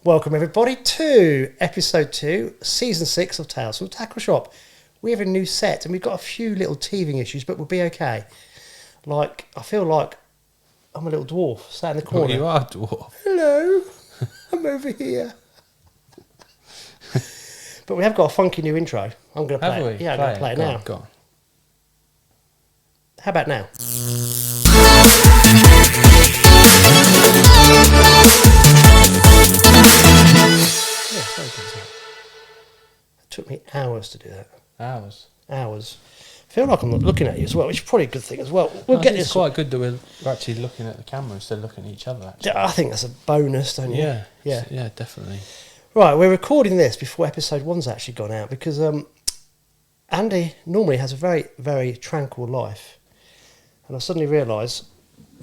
Welcome everybody to episode 2, season 6 of Tales from the Tackle Shop. We have a new set and we've got a few little teething issues, but we'll be okay. Like, I feel like I'm a little dwarf sat in the corner. Well, you are a dwarf. Hello, I'm over here. But we have got a funky new intro. I'm going to play it. Yeah, I'm going to play it now. Go on. How about now? Yeah, very good. It took me hours to do that. Hours. I feel like I'm not looking at you as well, which is probably a good thing as well. We'll get this. It's quite good that we're actually looking at the camera instead of looking at each other. Actually. I think that's a bonus, don't you? Yeah, definitely. Right, we're recording this before episode 1's actually gone out because Andy normally has a very, very tranquil life, and I suddenly realise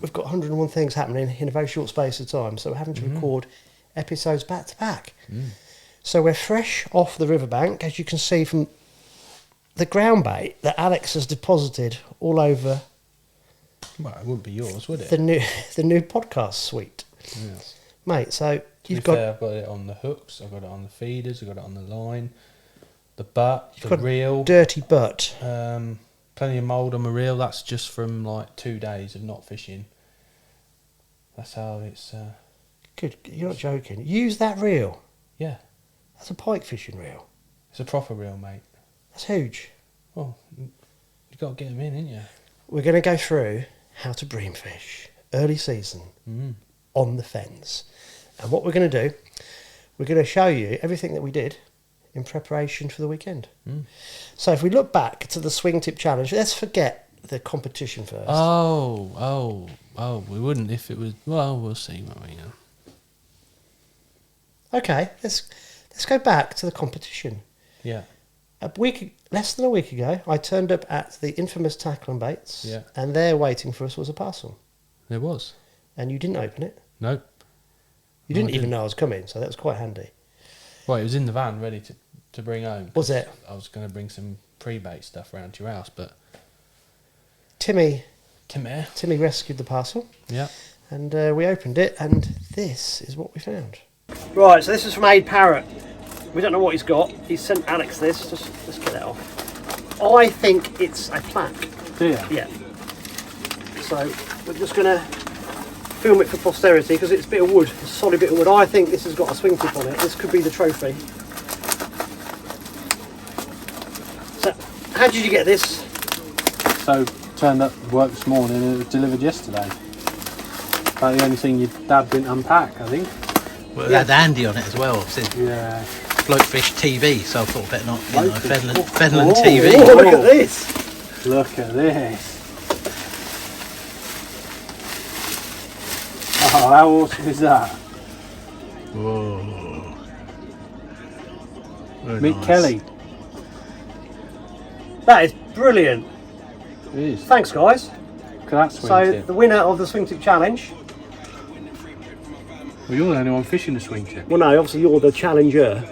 we've got 101 things happening in a very short space of time, so we're having to record episodes back to back. So we're fresh off the riverbank, as you can see from the ground bait that Alex has deposited all over. Well, it wouldn't be yours, would it? The new podcast suite, mate. So you've got. I've got it on the hooks. I've got it on the feeders. I've got it on the line, the butt, the reel. Dirty butt. Plenty of mould on my reel. That's just from like 2 days of not fishing. That's how it's. Good. You're not joking. Use that reel. Yeah. That's a pike fishing reel. It's a proper reel, mate. That's huge. Well, you've got to get them in, ain't you? We're going to go through how to bream fish early season on the fens. And what we're going to do, we're going to show you everything that we did in preparation for the weekend. So if we look back to the SWINGTIP challenge, let's forget the competition first. Oh, we wouldn't if it was. Well, we'll see, won't we? Okay, let's go back to the competition. Yeah. Less than a week ago, I turned up at the infamous Tackle and Baits, and there waiting for us was a parcel. There was. And you didn't open it. Nope. You didn't even know I was coming, so that was quite handy. Well, it was in the van ready to bring home. Was it? I was going to bring some pre-bait stuff around to your house, but... Timmy Timmy rescued the parcel. Yeah. And we opened it, and this is what we found. Right, so this is from Aid Parrott. We don't know what he's got. He sent Alex this. Let's get it off. I think it's a plaque. Do you? Yeah. So we're just going to film it for posterity because it's a bit of wood, a solid bit of wood. I think this has got a swing tip on it. This could be the trophy. So, how did you get this? So, turned up to work this morning and it was delivered yesterday. About the only thing your dad didn't unpack, I think. Well, it had Andy on it as well. It said Yeah. Floatfish TV, so I thought better not, Floatfish. FENLAND TV. Oh, look at this! Look at this. Oh, how awesome is that? Whoa. Very Mick nice. Kelly. That is brilliant. It is. Thanks, guys. Look at that swing So tip. the winner of the swing tip challenge. Well, you're the only one fishing the swing tip. Well, no, obviously you're the challenger.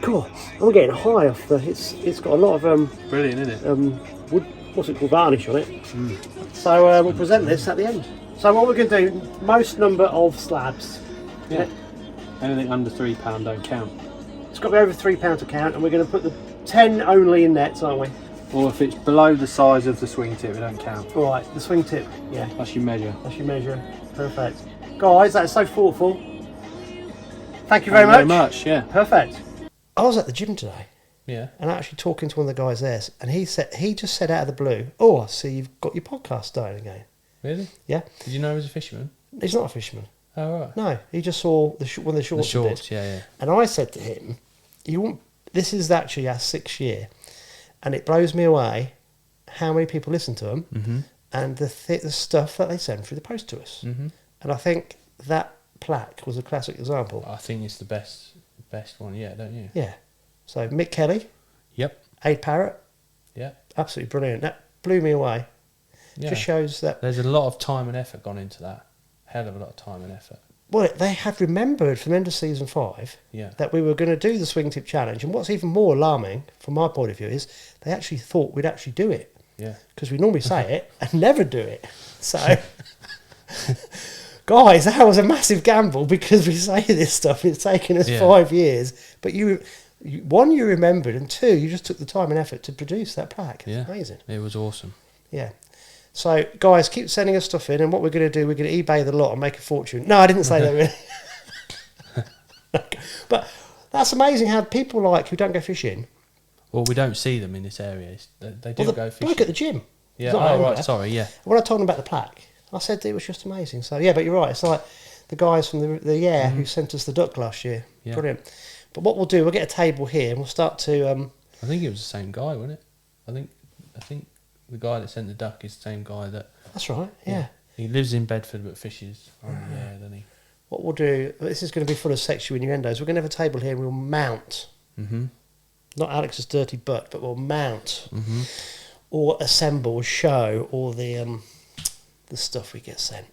Cool. I'm getting high off the. It's got a lot of Brilliant, isn't it? wood. What's it called? Varnish on it. So we'll present this at the end. So what we're going to do? Most number of slabs. Yeah. Anything under £3 don't count. It's got to be over £3 to count, and we're going to put the 10 only in nets, aren't we? Or if it's below the size of the swing tip, it don't count. All right. The swing tip. Yeah. That's your measure. That's your measure. Perfect. Guys, that's so thoughtful. Thank you very much. Yeah. Perfect. I was at the gym today. Yeah. And actually talking to one of the guys there, and he just said out of the blue, "Oh, I see you've got your podcast starting again." Really? Yeah. Did you know he was a fisherman? He's not a fisherman. Oh, right. No, he just saw one of the shorts. The shorts, yeah. And I said to him, "You want? This is actually our 6th year, and it blows me away how many people listen to them and the stuff that they send through the post to us." And I think that plaque was a classic example. I think it's the best one yet, don't you? Yeah. So Mick Kelly. Yep. Aid Parrott. Yeah. Absolutely brilliant. That blew me away. Yeah. Just shows that There's a lot of time and effort gone into that. Hell of a lot of time and effort. well, they had remembered from the end of season 5 that we were going to do the swing tip challenge. And what's even more alarming from my point of view is they actually thought we'd actually do it. Yeah. Because we normally say it and never do it. So Guys, that was a massive gamble because we say this stuff. It's taken us 5 years, but one, you remembered, and two, you just took the time and effort to produce that plaque. It's amazing. It was awesome. Yeah. So, guys, keep sending us stuff in, and what we're going to do, we're going to eBay the lot and make a fortune. No, I didn't say that really. But that's amazing how people who don't go fishing. Well, we don't see them in this area. They do go fishing. Bloke at the gym. Yeah. Oh, right. Sorry. Yeah. When I told him about the plaque, I said it was just amazing. So yeah, but you're right. It's like the guys from the who sent us the duck last year. Yeah. Brilliant. But what we'll do, we'll get a table here and we'll start to. I think it was the same guy, wasn't it? I think the guy that sent the duck is the same guy that. That's right. Yeah. He lives in Bedford but fishes on the air, doesn't he? What we'll do, this is going to be full of sexual innuendos. We're going to have a table here and we'll mount. Not Alex's dirty butt, but we'll mount or assemble, show all the stuff we get sent.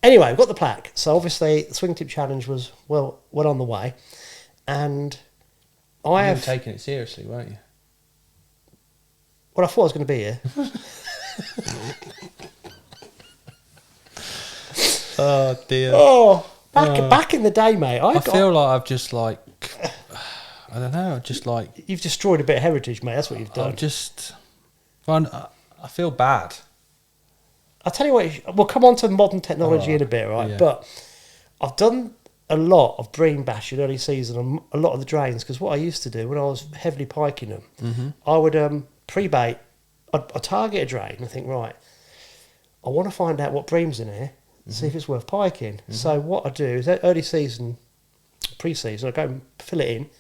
Anyway, we've got the plaque. So obviously the swing tip challenge was well on the way, and you were taking it seriously, weren't you? Well, I thought I was going to be here. Oh dear. Oh, back in the day, mate. I feel like I've just I don't know, you've destroyed a bit of heritage, mate. That's what you've done. I feel bad. I'll tell you what, we'll come on to modern technology in a bit, right? Yeah. But I've done a lot of bream bash in early season on a lot of the drains, because what I used to do when I was heavily piking them, I would pre-bait, I'd target a drain and think, right, I want to find out what bream's in here, see if it's worth piking. So what I do is early season, pre-season, I go and fill it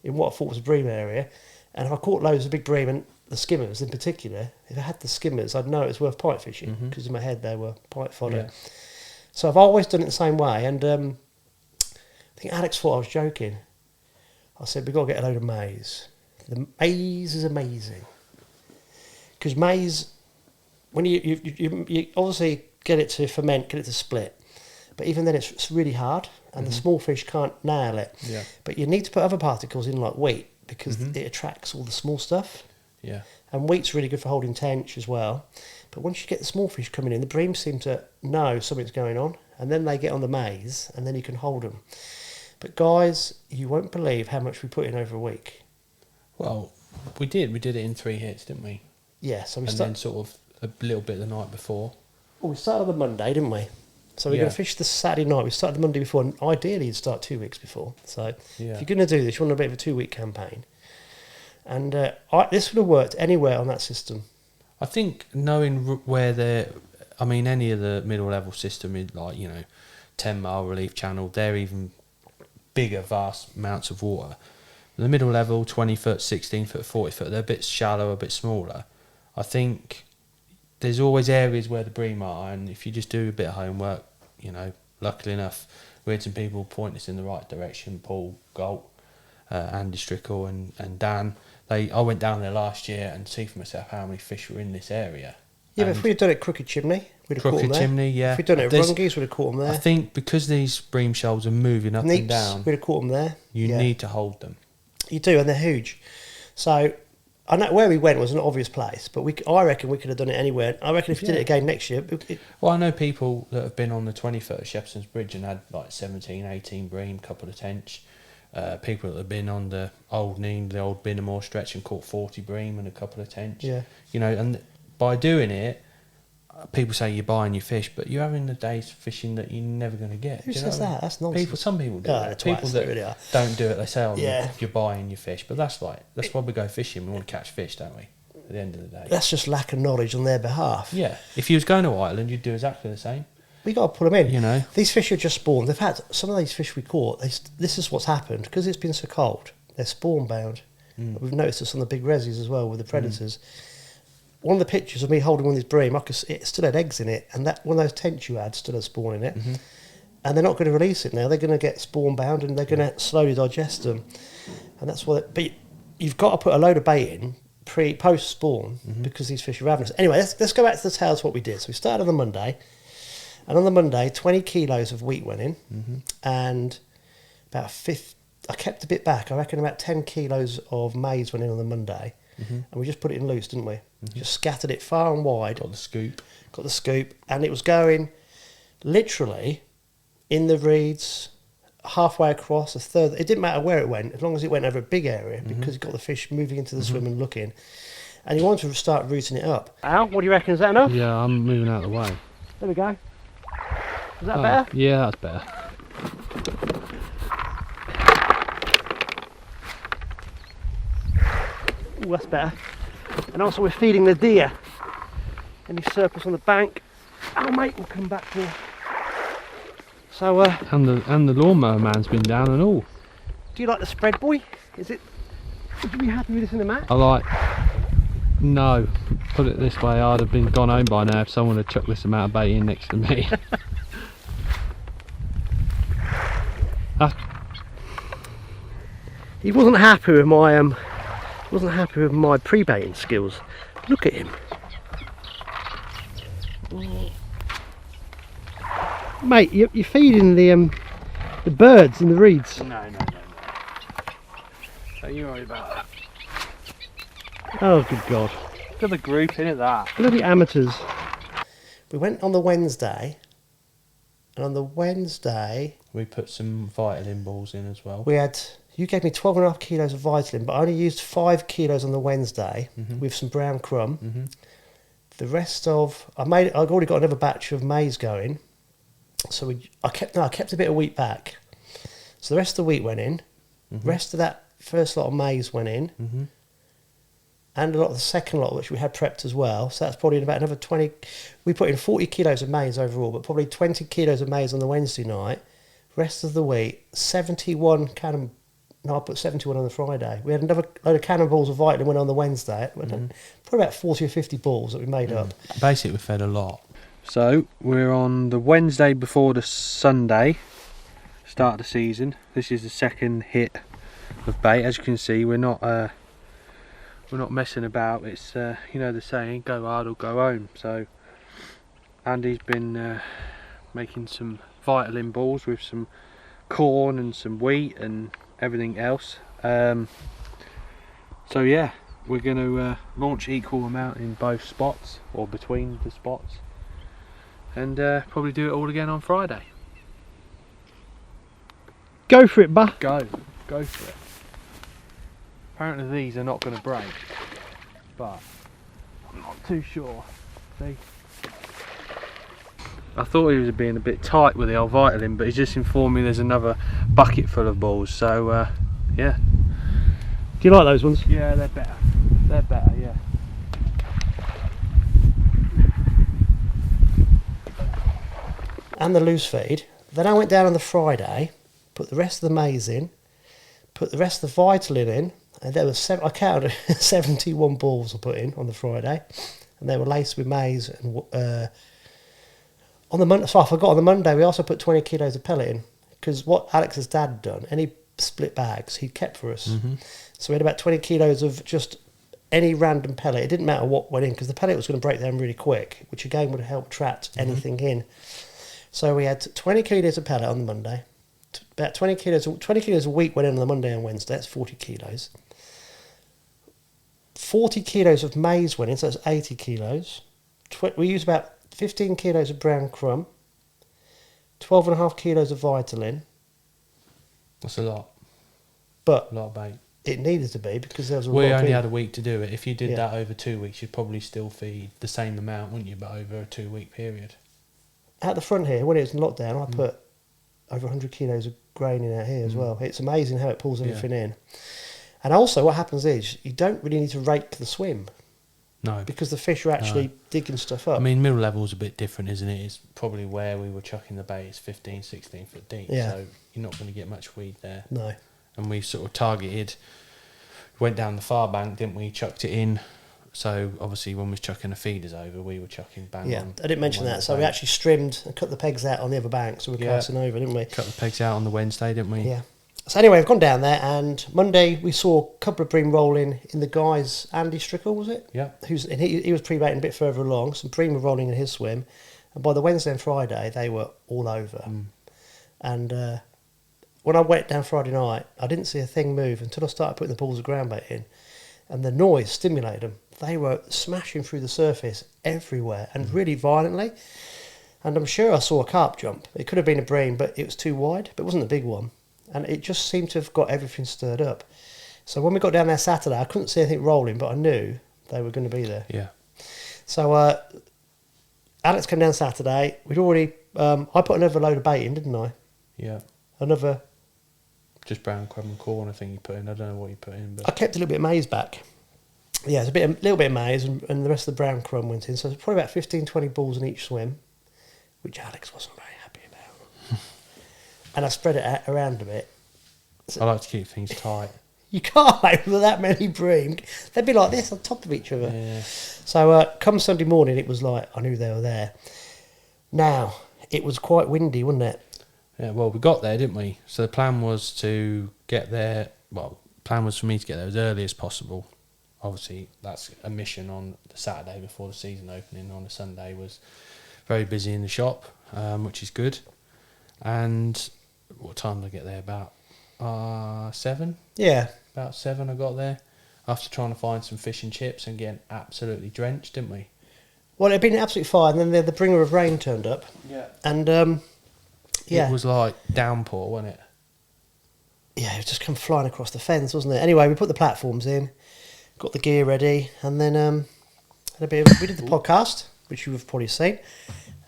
in what I thought was a bream area, and if I caught loads of big bream, and the skimmers in particular, if I had the skimmers, I'd know it was worth pike fishing, because in my head they were pike fodder. Yeah. So I've always done it the same way, and I think Alex thought I was joking. I said, we've got to get a load of maize. The maize is amazing. Because maize, when you obviously get it to ferment, get it to split, but even then it's really hard, and the small fish can't nail it. Yeah. But you need to put other particles in, like wheat, because it attracts all the small stuff. Yeah. And wheat's really good for holding tench as well. But once you get the small fish coming in, the bream seem to know something's going on, and then they get on the maize, and then you can hold them. But guys, you won't believe how much we put in over a week. Well, we did. We did it in 3 hits, didn't we? Yeah. So then sort of a little bit the night before. Well, we started on the Monday, didn't we? So we're going to fish the Saturday night. We started the Monday before, and ideally you'd start 2 weeks before. So if you're going to do this, you want a bit of a 2-week campaign. And this would have worked anywhere on that system. I think knowing where any of the middle level system is, 10 mile relief channel, they're even bigger, vast amounts of water. The middle level, 20 foot, 16 foot, 40 foot, they're a bit shallower, a bit smaller. I think there's always areas where the bream are, and if you just do a bit of homework, luckily enough, we had some people point us in the right direction. Paul Galt, Andy Strickle and Dan. I went down there last year and see for myself how many fish were in this area. Yeah, but if we had done it Crooked Chimney, we'd have caught them there. Crooked Chimney, yeah. If we'd done it at Rungies, we'd have caught them there. I think because these bream shoals are moving up and down, we'd have caught them there. You need to hold them. You do, and they're huge. So I know where we went was an obvious place, but I reckon we could have done it anywhere. I reckon if we did it again next year... Well, I know people that have been on the 20-foot at Shepson's Bridge and had 17, 18 bream, couple of tench. People that have been on the old Neen, the old Binamore stretch and caught 40 bream and a couple of tench. Yeah. And by doing it, people say you're buying your fish, but you're having the days fishing that you're never going to get. Who says that? That's nonsense. Some people do it. People that really don't do it, they say, you're buying your fish. But that's why we go fishing. We want to catch fish, don't we? At the end of the day. That's just lack of knowledge on their behalf. Yeah. If you was going to Ireland, you'd do exactly the same. We got to put them in. These fish are just spawned. In fact, some of these fish we caught, this is what's happened. Because it's been so cold, they're spawn bound. We've noticed this on the big resis as well with the predators. One of the pictures of me holding one of these bream, it still had eggs in it, and that one of those tench you had still had spawn in it. And they're not going to release it now. They're going to get spawn bound, and they're going to slowly digest them. And that's what. But you've got to put a load of bait in post spawn because these fish are ravenous. Anyway, let's go back to the tales of what we did. So we started on the Monday. And on the Monday, 20 kilos of wheat went in, and about I kept a bit back. I reckon about 10 kilos of maize went in on the Monday, and we just put it in loose, didn't we? Just scattered it far and wide. Got the scoop, and it was going literally in the reeds, halfway across, a third. It didn't matter where it went, as long as it went over a big area, because it got the fish moving into the swim and looking. And you want to start rooting it up. Al, what do you reckon? Is that enough? Yeah, I'm moving out of the way. There we go. Is that better? Yeah, that's better. Oh, that's better. And also we're feeding the deer. Any surplus on the bank, our mate will come back for. So And the lawnmower man's been down and all. do you like the spread, boy? Would you be happy with this in the mat? No, put it this way, I'd have been gone home by now if someone had chucked this amount of bait in next to me. He wasn't happy with my pre-baiting skills. Look at him. Mate, you're feeding the birds in the reeds. No. Don't you worry about that. Oh, good God. Look at the group, innit that? Bloody amateurs. We went on the Wednesday, and on the Wednesday We put some Vitalin balls in as well. you gave me 12.5 kilos of Vitalin, but I only used 5 kilos on the Wednesday with some brown crumb. The rest of I've already got another batch of maize going, so I kept a bit of wheat back. So the rest of the wheat went in. Rest of that first lot of maize went in. And a lot of the second lot, which we had prepped as well. So that's probably about another 20. We put in 40 kilos of maize overall, but probably 20 kilos of maize on the Wednesday night. Rest of the wheat, 71 cannon. No, I put 71 on the Friday. We had another load of cannonballs of Vitalin went on the Wednesday. Probably about 40 or 50 balls that we made up. Basically, we fed a lot. So we're on the Wednesday before the Sunday, start of the season. This is the second hit of bait. As you can see, we're not messing about. It's you know the saying, go hard or go home. So Andy's been making some Vitalin balls with some corn and some wheat and everything else. So yeah, we're going to launch equal amount in both spots, or between the spots, and probably do it all again on Friday. Go for it, bah. Go for it. Apparently these are not going to break, but I'm not too sure. See, I thought he was being a bit tight with the old Vitalin, but he's just informed me there's another bucket full of balls. So yeah. Do you like those ones? Yeah, they're better. They're better, yeah. And the loose feed. Then I went down on the Friday, put the rest of the maize in, put the rest of the Vitalin in, and there was I counted 71 balls I put in on the Friday, and they were laced with maize. And on the Monday, so I forgot, on the Monday we also put 20 kilos of pellet in, because what Alex's dad had done, any split bags he'd kept for us. So we had about 20 kilos of just any random pellet. It didn't matter what went in, because the pellet was going to break down really quick, which again would have helped trap anything in. So we had 20 kilos of pellet on the Monday, about 20 kilos of wheat went in on the Monday and Wednesday, that's 40 kilos. 40 kilos of maize went in, so that's 80 kilos. We used about 15 kilos of brown crumb, 12.5 kilos of Vitalin. That's a lot. But A lot of bait. it needed to be, because there was a lot We of only people. had a week to do it. If you did Yeah. that over 2 weeks, you'd probably still feed the same amount, wouldn't you? But over a 2-week period. At the front here, when it was in lockdown, I put over 100 kilos of grain in out here as well. It's amazing how it pulls everything in. And also what happens is, you don't really need to rake the swim, No. because the fish are actually digging stuff up. I mean, middle level's a bit different, isn't it? It's probably where we were chucking the bait. It's 15, 16 foot deep. Yeah. So you're not going to get much weed there. No. And we sort of targeted, went down the far bank, didn't we? Chucked it in. So obviously when we was chucking the feeders over, we were chucking bang Yeah, on. I didn't mention on that. So we bank. actually strimmed and cut the pegs out on the other bank, so we're casting over, didn't we? Cut the pegs out on the Wednesday, didn't we? Yeah. So anyway, I've gone down there, and Monday we saw a couple of bream rolling in the guy's, Andy Strickle, was it? Yeah. And he was pre-baiting a bit further along. Some bream were rolling in his swim, and by the Wednesday and Friday they were all over. And when I went down Friday night, I didn't see a thing move until I started putting the balls of ground bait in, and the noise stimulated them. They were smashing through the surface everywhere and really violently. And I'm sure I saw a carp jump. It could have been a bream, but it was too wide, but it wasn't a big one. And it just seemed to have got everything stirred up. So when we got down there Saturday, I couldn't see anything rolling, but I knew they were going to be there. Yeah. So Alex came down Saturday. We'd already... I put another load of bait in, didn't I? Yeah. Another... Just brown crab and corn, I think you put in. I don't know what you put in, but I kept a little bit of maize back. Yeah, it's a little bit of maize, and the rest of the brown crumb went in. So it's probably about 15, 20 balls in each swim, which Alex wasn't very happy about. And I spread it out around a bit. I like to keep things tight. You can't with that many bream. They'd be like this on top of each other. Yeah. So come Sunday morning, it was like I knew they were there. Now, it was quite windy, wasn't it? Yeah, well, we got there, didn't we? So the plan was to get there. Well, plan was for me to get there as early as possible. Obviously, that's a mission on the Saturday before the season opening. On the Sunday was very busy in the shop, which is good. And what time did I get there? About 7? Yeah. About 7 I got there. After trying to find some fish and chips and getting absolutely drenched, didn't we? Well, it had been absolutely fine. And then the bringer of rain turned up. Yeah. And, yeah. It was like downpour, wasn't it? Yeah, it just come flying across the fence, wasn't it? Anyway, we put the platforms in, got the gear ready, and then we did the podcast, which you've probably seen,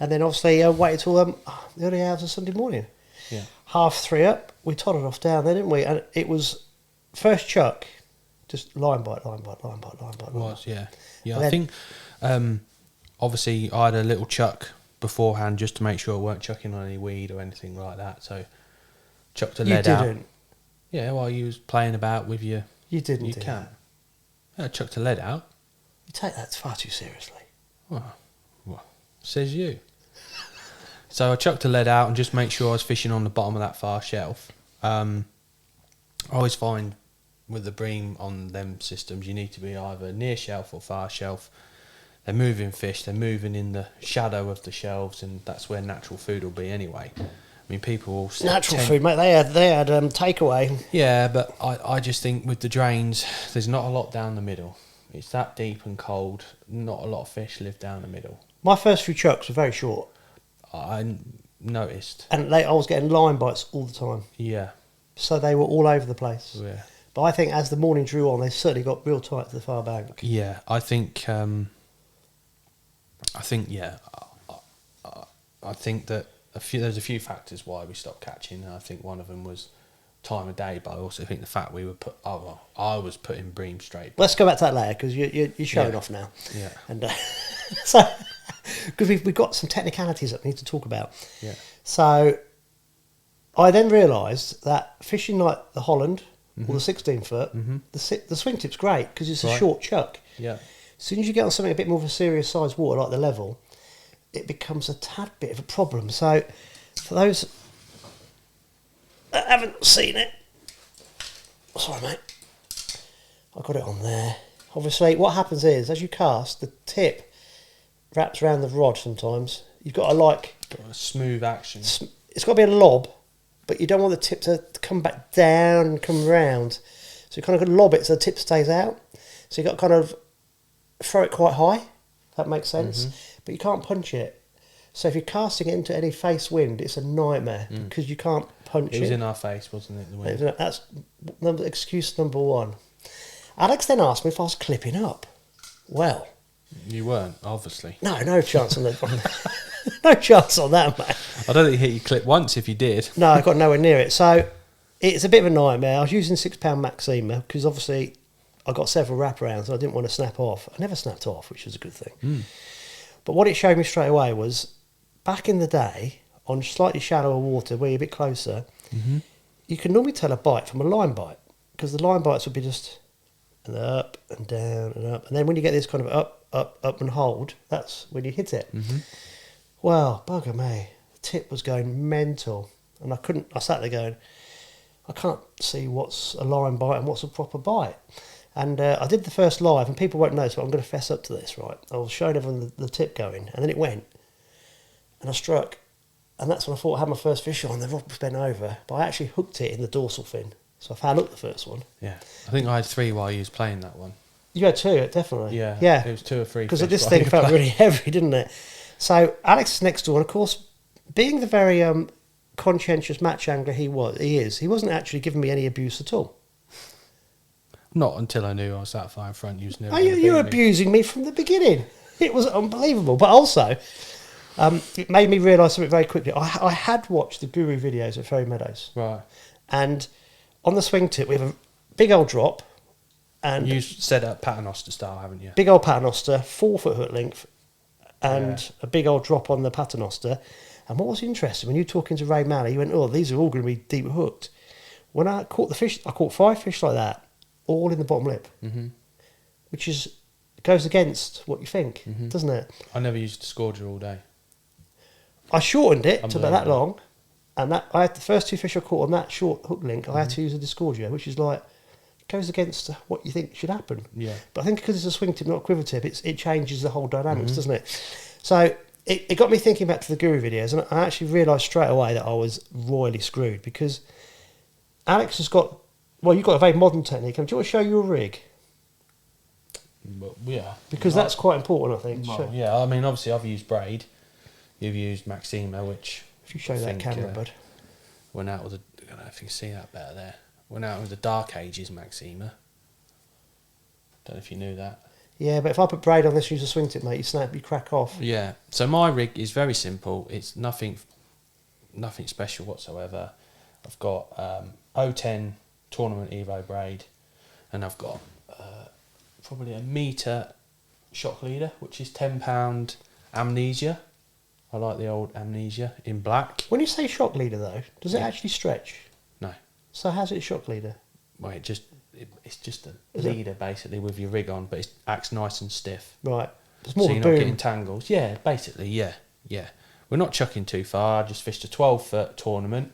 and then obviously waited till the early hours of Sunday morning. Yeah. 3:30 up, we toddled off down there, didn't we? And it was first chuck, just line bite, line bite, line bite, line bite. It was, yeah. Yeah, And I then- think obviously I had a little chuck beforehand just to make sure I weren't chucking on any weed or anything like that. So chucked a You lead out. didn't. Yeah, while you was playing about with your You didn't do can. that. Yeah, I chucked a lead out. You take that far too seriously. Well, says you. So I chucked a lead out and just make sure I was fishing on the bottom of that far shelf. I always find with the bream on them systems, you need to be either near shelf or far shelf. They're moving fish, they're moving in the shadow of the shelves, and that's where natural food will be anyway. I mean, people will... Natural food, mate. They had takeaway. Yeah, but I just think with the drains, there's not a lot down the middle. It's that deep and cold, not a lot of fish live down the middle. My first few chucks were very short, I noticed. and I was getting line bites all the time. Yeah. So they were all over the place. Yeah. But I think as the morning drew on, they certainly got real tight to the far bank. Yeah, I think yeah, I think that there's a few factors why we stopped catching. I think one of them was time of day, but I also think the fact we were I was putting bream straight. Let's go back to that later because you're showing off now. Yeah. And so because we've got some technicalities that we need to talk about. Yeah. So I then realised that fishing like the Holland or the 16 foot, the swing tip's great because it's a Right. short chuck. Yeah. As soon as you get on something a bit more of a serious sized water like the level, it becomes a tad bit of a problem. So for those that haven't seen it, sorry mate, I got it on there. Obviously what happens is as you cast, the tip wraps around the rod sometimes. You've got to Got a smooth action. it's got to be a lob, but you don't want the tip to come back down and come round. So you kind of got to lob it so the tip stays out. So you got to kind of throw it quite high, if that makes sense. But you can't punch it. So if you're casting it into any face wind, it's a nightmare because you can't punch it. It was in our face, wasn't it? The wind? That's excuse number one. Alex then asked me if I was clipping up. Well, You weren't, obviously. no chance on that. No chance on that, mate. I don't think you hit your clip once if you did. No, I got nowhere near it. So it's a bit of a nightmare. I was using £6 Maxima because obviously I got several wraparounds and I didn't want to snap off. I never snapped off, which was a good thing. But what it showed me straight away was back in the day on slightly shallower water where you're a bit closer, you can normally tell a bite from a line bite because the line bites would be just and up and down and up. And then when you get this kind of up and hold, that's when you hit it. Well, bugger me. The tip was going mental. And I sat there going, I can't see what's a line bite and what's a proper bite. And I did the first live, and people won't notice, but I'm going to fess up to this, right? I was showing everyone the tip going, and then it went. And I struck. And that's when I thought I had my first fish on. The rod was bent over. But I actually hooked it in the dorsal fin. So I found hooked the first one. Yeah. I think I had 3 while you was playing that one. You had 2, definitely. Yeah. Yeah. It was 2 or 3. Because this thing felt really heavy, didn't it? So Alex is next door, and of course, being the very conscientious match angler he wasn't actually giving me any abuse at all. Not until I knew I was that far in front. You was never. Oh, you were abusing me from the beginning. It was unbelievable. But also, it made me realise something very quickly. I had watched the Guru videos at Ferry Meadows. Right. And on the swing tip, we have a big old drop. And You set up paternoster style, haven't you? big old paternoster, 4 foot hook length, and a big old drop on the paternoster. And what was interesting, when you were talking to Ray Malley, he went, oh, these are all going to be deep hooked. When I caught the fish, I caught 5 fish like that, all in the bottom lip, which goes against what you think, doesn't it? I never used a scourger all day. I shortened it to about that Unbelievable. long, and I had the first 2 fish I caught on that short hook link. I had to use a disgorger, which is like goes against what you think should happen. Yeah. But I think because it's a swing tip, not a quiver tip, it changes the whole dynamics, doesn't it? So it got me thinking back to the Guru videos, and I actually realised straight away that I was royally screwed because Alex has got, well, you've got a very modern technique. Do you want to show your rig? But yeah. Because that's quite important, I think. Well, yeah, I mean, obviously I've used braid. You've used Maxima, which If you show I that think, camera, bud. went out with a. I don't know if you can see that better there. Went out with the Dark Ages Maxima. Don't know if you knew that. Yeah, but if I put braid on this, use a swing tip, mate, you crack off. Yeah. So my rig is very simple. It's nothing special whatsoever. I've got 010 tournament Evo braid, and I've got probably a metre shock leader, which is £10 Amnesia. I like the old Amnesia in black. When you say shock leader, though, does it actually stretch? No. So how's it shock leader? Well, it's just a Is it? leader basically with your rig on, but it acts nice and stiff. Right. It's more So of a you're not boom. getting tangles. Yeah, basically, yeah. We're not chucking too far. I just fished a 12-foot tournament,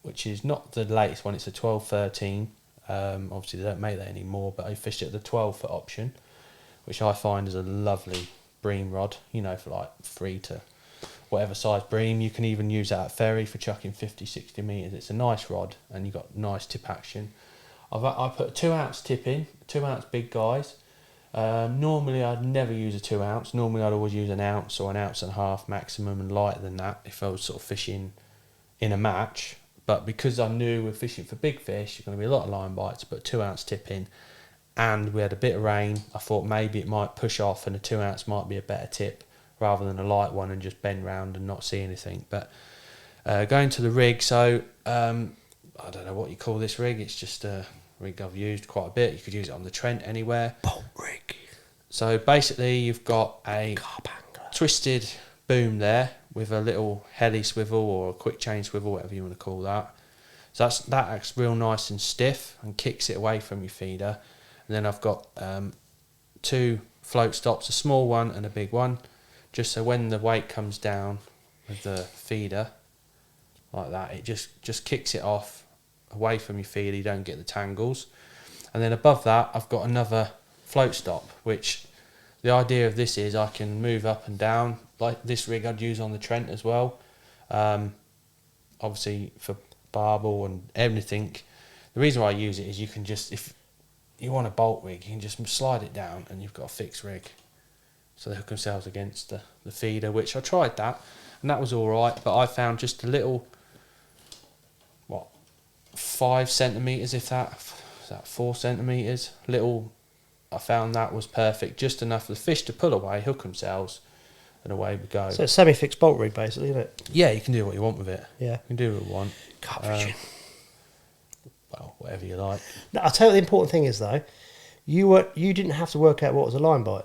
which is not the latest one. It's a 12-13. Obviously, they don't make that anymore, but I fished it at the 12-foot option, which I find is a lovely bream rod, for like 3 to whatever size bream. You can even use that at ferry for chucking 50, 60 metres. It's a nice rod, and you've got nice tip action. I put a 2 ounce tip in, 2 ounce big guys. Normally I'd never use a 2 ounce. Normally I'd always use an ounce or an ounce and a half maximum, and lighter than that if I was sort of fishing in a match. But because I knew we're fishing for big fish, you're going to be a lot of line bites, but 2 ounce tip in, and we had a bit of rain, I thought maybe it might push off and a 2 ounce might be a better tip rather than a light one and just bend round and not see anything. But going to the rig, so I don't know what you call this rig. It's just a rig I've used quite a bit. You could use it on the Trent anywhere. Bolt rig. So basically you've got a Carp angler. twisted boom there with a little heli swivel or a quick chain swivel, whatever you want to call that. So that acts real nice and stiff and kicks it away from your feeder. And then I've got 2 float stops, a small one and a big one, just so when the weight comes down with the feeder like that, it just kicks it off away from your feeder. You don't get the tangles. And then above that I've got another float stop, which the idea of this is I can move up and down like this rig I'd use on the Trent as well. Obviously for barbel and everything. The reason why I use it is you can just, if you want a bolt rig, you can just slide it down and you've got a fixed rig. So they hook themselves against the feeder, which I tried that and that was alright, but I found just a little, 5 centimetres, if that, is that 4 centimetres? Little, I found that was perfect, just enough for the fish to pull away, hook themselves, and away we go. So it's semi-fixed bolt rig, basically, isn't it? Yeah, you can do what you want with it. Yeah. You can do what you want. Carp fishing. Well, whatever you like. Now, I'll tell you what the important thing is, though. You didn't have to work out what was a line bite.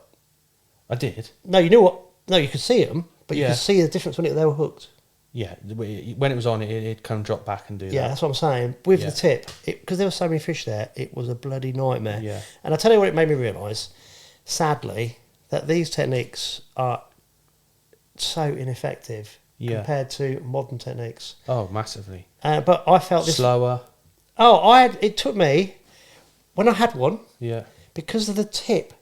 I did. No, you knew what. No, you could see them, but you Yeah. could see the difference when they were hooked. Yeah, when it was on, it'd come drop back and do Yeah, that. that's what I'm saying. With Yeah. the tip, because there were so many fish there, it was a bloody nightmare. Yeah. And I tell you what, it made me realise, sadly, that these techniques are so ineffective Yeah. compared to modern techniques. Oh, massively. But I felt this. Slower. It took me when I had one Yeah, because of the tip,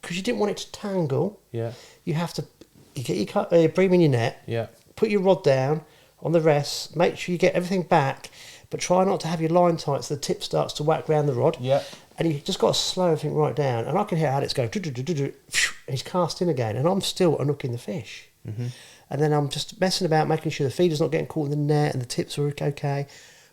because you didn't want it to tangle. yeah, You get your bream in your net. yeah. Put your rod down on the rest, make sure you get everything back, but try not to have your line tight so the tip starts to whack round the rod. Yeah. And you just got to slow everything right down. And I can hear Alex go, and he's casting again. And I'm still unhooking the fish. Mm-hmm. And then I'm just messing about, making sure the feeder's not getting caught in the net and the tips are okay,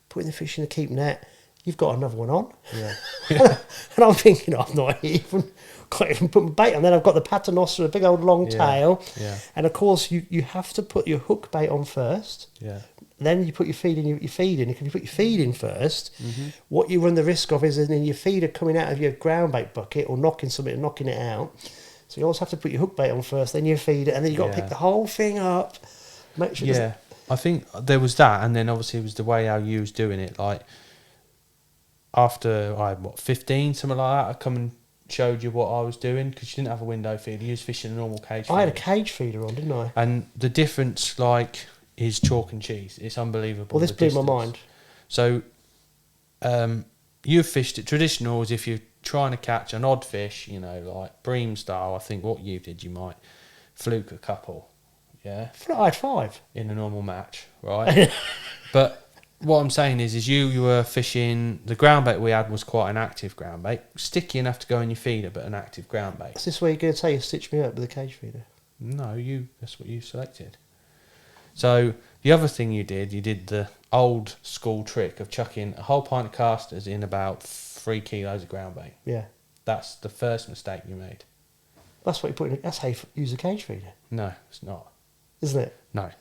putting the fish in the keep net. You've got another one on. Yeah. And I'm thinking, I've not even put my bait on. Then I've got the paternoster, a big old long tail. Yeah. And of course, you have to put your hook bait on first. Yeah. Then you put your feed in. Your feed in. If you put your feed in first, Mm-hmm. what you run the risk of is in your feeder coming out of your ground bait bucket or knocking something and knocking it out. So you always have to put your hook bait on first, then your feeder, and then you got to pick the whole thing up. Make sure. Yeah, I think there was that, and then obviously it was the way how you was doing it. Like after I had 15, something like that, I come and showed you what I was doing because you didn't have a window feeder. You was fishing a normal cage feeder. I had a cage feeder on, didn't I? And the difference, like, is chalk and cheese. It's unbelievable. Well, this blew my mind. So, you've fished it traditional as if you're trying to catch an odd fish, you know, like bream style. I think what you did, you might fluke a couple, yeah. I had 5 in a normal match, right? But what I'm saying is you were fishing. The ground bait we had was quite an active ground bait, sticky enough to go in your feeder, but an active ground bait. Is this where you're going to say you stitched me up with a cage feeder? No, that's what you selected. So the other thing you did the old school trick of chucking a whole pint of casters in about 3 kilos of ground bait. Yeah. That's the first mistake you made. That's what you put in. That's how you use a cage feeder, No, it's not. isn't it? No.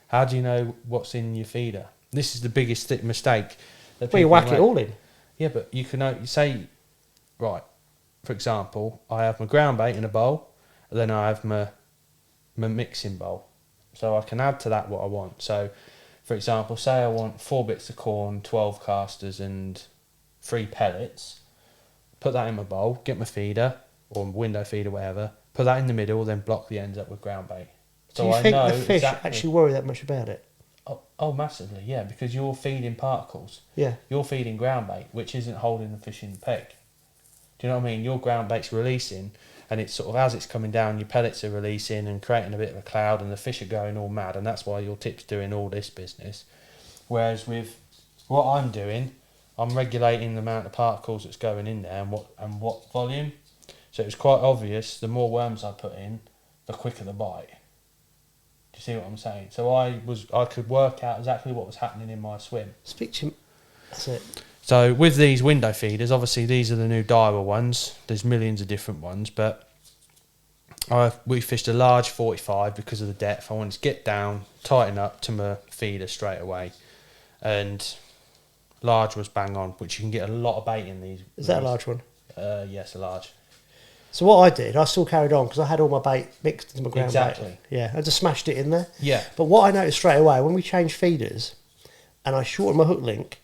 How do you know what's in your feeder? This is the biggest mistake. That Well, you people whack make. it all in. Yeah, but you can you say, right, for example, I have my ground bait in a bowl, and then I have my mixing bowl. So I can add to that what I want. So, for example, say I want 4 bits of corn, 12 casters and 3 pellets. Put that in my bowl, get my feeder, or window feeder, whatever, put that in the middle, then block the ends up with ground bait. So Do you I think know the fish exactly, actually worry that much about it? Oh, massively, yeah, because you're feeding particles. Yeah. You're feeding ground bait, which isn't holding the fish in the peg. Do you know what I mean? Your ground bait's releasing, and it's sort of as it's coming down, your pellets are releasing and creating a bit of a cloud, and the fish are going all mad, and that's why your tip's doing all this business. Whereas with what I'm doing, I'm regulating the amount of particles that's going in there and what volume. So it was quite obvious, the more worms I put in, the quicker the bite. Do you see what I'm saying? So I could work out exactly what was happening in my swim. Speak to him. That's it. So with these window feeders, obviously these are the new Daiwa ones. There's millions of different ones, but we fished a large 45 because of the depth. I wanted to get down, tighten up to my feeder straight away, and large was bang on, which you can get a lot of bait in these. Is that a large one? Yes, a large. So what I did, I still carried on because I had all my bait mixed into my ground Exactly. bait. Yeah, I just smashed it in there. Yeah. But what I noticed straight away, when we changed feeders and I shortened my hook link,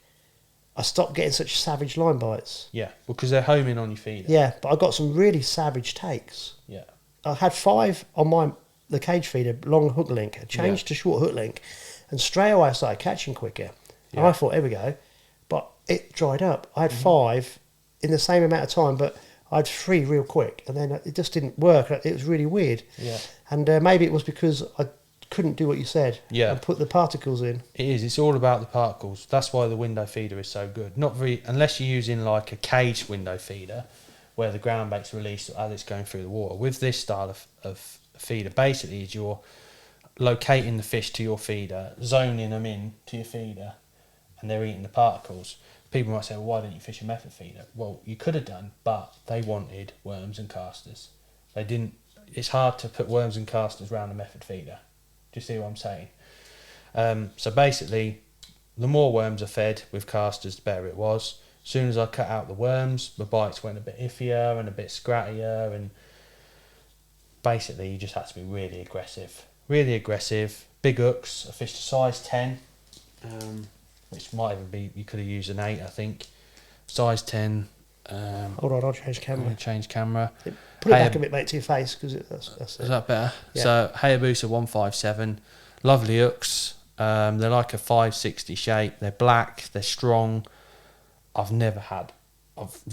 I stopped getting such savage line bites. Yeah, because they're homing on your feeder. Yeah, but I got some really savage takes. Yeah. I had 5 on the cage feeder, long hook link. I changed to short hook link, and straight away I started catching quicker. And Yeah. I thought, here we go. But it dried up. I had 5 in the same amount of time, but I had 3 real quick, and then it just didn't work. It was really weird. Yeah. And maybe it was because I couldn't do what you said. Yeah. And put the particles in. It is. It's all about the particles. That's why the window feeder is so good. Not very, unless you're using like a caged window feeder, where the ground bait's released as it's going through the water. With this style of feeder, basically, is you're locating the fish to your feeder, zoning them in to your feeder, and they're eating the particles. People might say, well, why didn't you fish a method feeder? Well, you could have done, but they wanted worms and casters. They didn't. It's hard to put worms and casters around a method feeder. Do you see what I'm saying? So basically, the more worms are fed with casters, the better it was. As soon as I cut out the worms, the bites went a bit iffier and a bit scrattier, and basically you just had to be really aggressive. Really aggressive. Big hooks. I fished a size 10, which might even be, you could have used an 8, I think. Size 10. Hold on, I'll change I'm camera. going to change camera. Put it back a bit, mate, to your face, because that's Is it. that better? Yeah. So Hayabusa 157, lovely hooks. They're like a 560 shape. They're black. They're strong. I've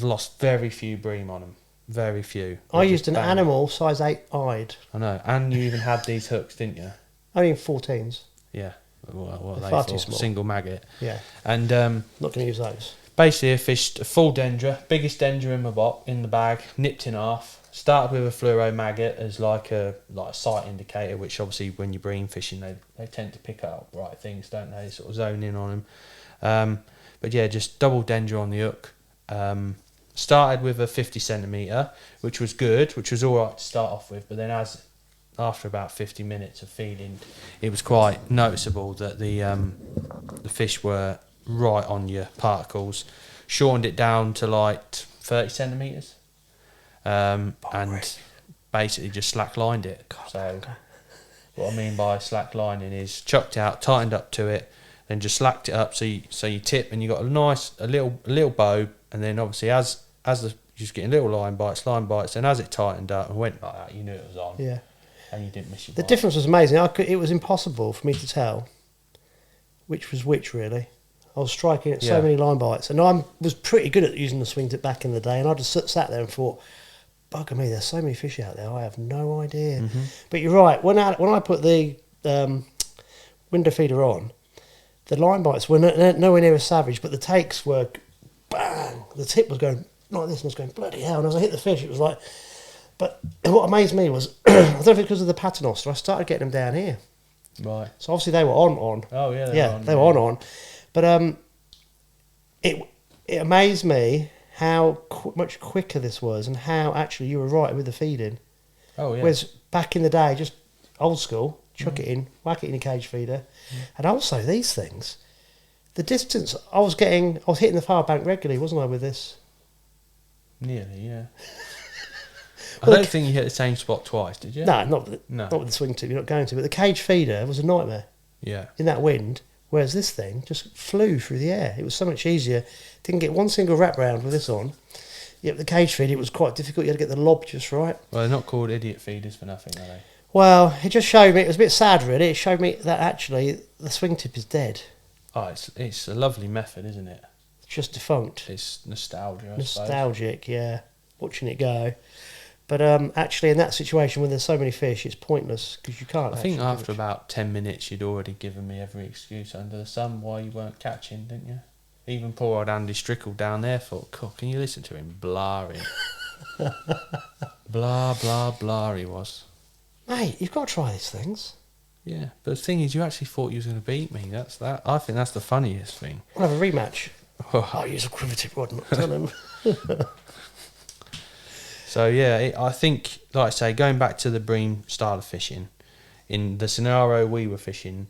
lost very few bream on them. Very few. I They're used just an bang. animal size 8 eyed. I know. And you even had these hooks, didn't you? Only in 14s. Yeah. what are They're they far for? too small. Single maggot. Yeah. And Not going to use those. basically I fished a full dendra, biggest dendra in my in the bag, nipped in half. Started with a fluoro maggot as like a sight indicator, which obviously when you're bream fishing they tend to pick up right things, don't they? Sort of zone in on them. But yeah, just double dendra on the hook. Started with a 50 centimetre, which was good, which was all right to start off with. But then after about 50 minutes of feeding, it was quite noticeable that the fish were right on your particles. Shortened it down to like 30 centimetres. And basically just slack lined it. So what I mean by slack lining is chucked out, tightened up to it, then just slacked it up so you tip and you got a little bow, and then obviously as you're just getting little line bites, and as it tightened up and went like that, you knew it was on. Yeah. And you didn't miss your The bite. difference was amazing. It was impossible for me to tell which was which, really. I was striking at so many line bites, and I was pretty good at using the swing tip back in the day, and I just sat there and thought, bugger me, there's so many fish out there, I have no idea. Mm-hmm. But you're right, when I put the window feeder on, the line bites were nowhere near as savage, but the takes were bang, the tip was going like this, and I was going, bloody hell, and as I hit the fish, it was like, but what amazed me was, I don't know if it's because of the paternoster, I started getting them down here. Right. So obviously they were on. Oh yeah. They were on. But it amazed me how much quicker this was, and how actually you were right with the feeding. Oh yeah. Whereas back in the day, just old school, chuck it in, whack it in a cage feeder, and also these things, the distance I was hitting the far bank regularly, wasn't I, with this? Nearly, yeah. I Well, don't think you hit the same spot twice, did you? No, not with the swing tip. You're not going to, but the cage feeder was a nightmare. Yeah. In that wind. Whereas this thing just flew through the air. It was so much easier. Didn't get one single wrap round with this on. Yet the cage feed, it was quite difficult. You had to get the lob just right. Well, they're not called idiot feeders for nothing, are they? Well, it just showed me, it was a bit sad really, it showed me that actually the swing tip is dead. Oh, it's a lovely method, isn't it? It's just defunct. It's nostalgia, I Nostalgic, yeah. Watching it go. But actually in that situation when there's so many fish, it's pointless because you can't. I think actually after about 10 minutes you'd already given me every excuse under the sun why you weren't catching, didn't you? Even poor old Andy Strickle down there thought, God, can you listen to him blaring? Blah, blah, blah he was. Mate, you've got to try these things. Yeah, but the thing is, you actually thought you was going to beat me. That's that. I think that's the funniest thing. We'll have a rematch. I'll use a quiver tip rod, not tell him. So yeah, I think, like I say, going back to the bream style of fishing, in the scenario we were fishing,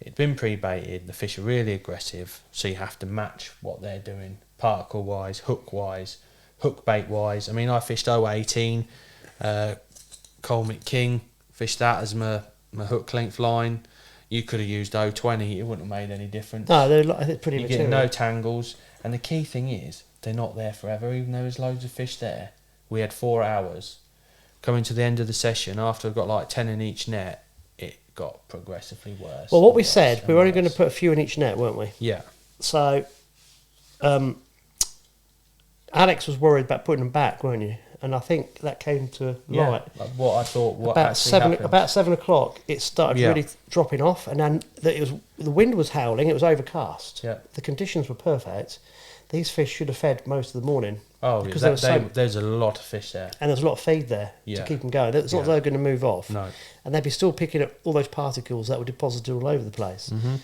it'd been pre-baited, the fish are really aggressive, so you have to match what they're doing, particle-wise, hook-wise, hook bait-wise. I mean, I fished 018, Cole McKing, fished that as my hook length line. You could have used 020, it wouldn't have made any difference. No, they're pretty You material. get no tangles, and the key thing is, they're not there forever, even though there's loads of fish there. We had 4 hours. Coming to the end of the session, after I got like 10 in each net, it got progressively worse. Well, what we said, we were only going to put a few in each net, weren't we? Yeah. So, Alex was worried about putting them back, weren't you? And I think that came to light. Like what I thought. What About actually 7 happened. about 7 o'clock, it started really dropping off, and then the wind was howling. It was overcast. Yeah. The conditions were perfect. These fish should have fed most of the morning. Oh, because there's a lot of fish there. and there's a lot of feed there to keep them going. It's not as though they're going to move off. No. And they'd be still picking up all those particles that were deposited all over the place. Mm-hmm.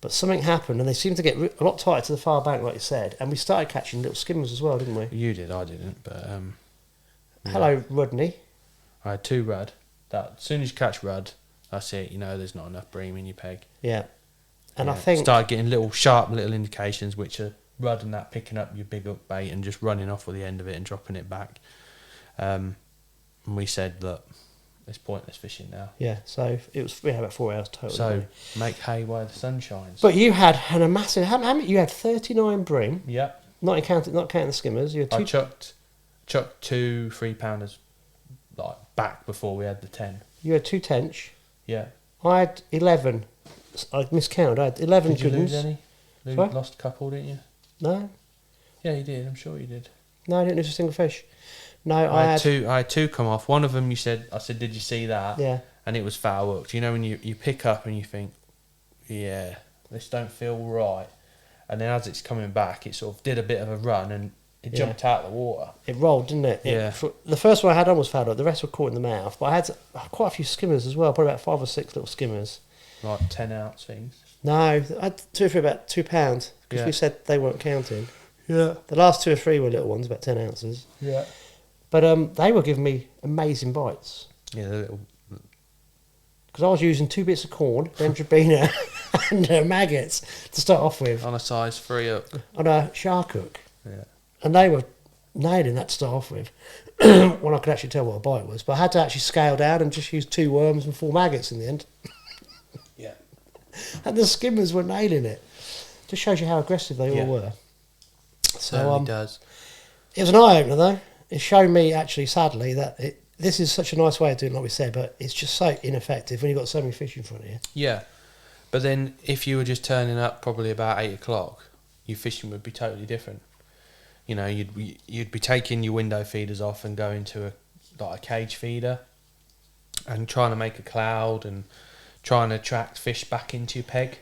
But something happened, and they seemed to get a lot tighter to the far bank, like you said. And we started catching little skimmers as well, didn't we? You did, I didn't. But Hello, Rodney. I had 2 rudd. That as soon as you catch rudd, that's it. You know, there's not enough bream in your peg. Yeah. And Yeah. I think Started getting sharp little indications, which are rudd and that picking up your big hook bait and just running off with the end of it and dropping it back. And we said, look, it's pointless fishing now. yeah. So we had about 4 hours total. So didn't we? make hay while the sun shines. But you had a massive. How many? You had 39 bream. Yeah. Not counting the skimmers. You had I two. chucked 2 3-pounders like back before we had the 10. You had 2 tench. Yeah. I had 11. I miscounted. I had 11 Did you good lose ones. any? Sorry? Lost a couple, didn't you? No, Yeah, you did. I'm sure you did. no, I didn't lose a single fish. No, I had two come off. One of them, I said, did you see that? Yeah. And it was foul hooked. You know when you pick up and you think, yeah, this don't feel right. And then as it's coming back, it sort of did a bit of a run and it jumped out of the water. It rolled, didn't it? Yeah. The first one I had on was fouled up. The rest were caught in the mouth. But I had quite a few skimmers as well, probably about 5 or 6 little skimmers. Like 10-ounce things. No, I had 2 or 3 about £2 because Yeah. we said they weren't counting. Yeah. The last 2 or 3 were little ones, about 10 ounces. Yeah. But they were giving me amazing bites. Yeah, the little... Because I was using 2 bits of corn, Dendrobina, and maggots to start off with On a size 3 up. on a shark hook. Yeah. And they were nailing that to start off with when I could actually tell what a bite was. But I had to actually scale down and just use 2 worms and 4 maggots in the end. Yeah. And the skimmers were nailing it. Just shows you how aggressive they Yeah. all were. Certainly does. It was an eye-opener though. It showed me actually, sadly, that this is such a nice way of doing it, like we said, but it's just so ineffective when you've got so many fish in front of you. Yeah. But then if you were just turning up probably about 8 o'clock, your fishing would be totally different. You know, you'd be taking your window feeders off and going to a cage feeder and trying to make a cloud and trying to attract fish back into your peg.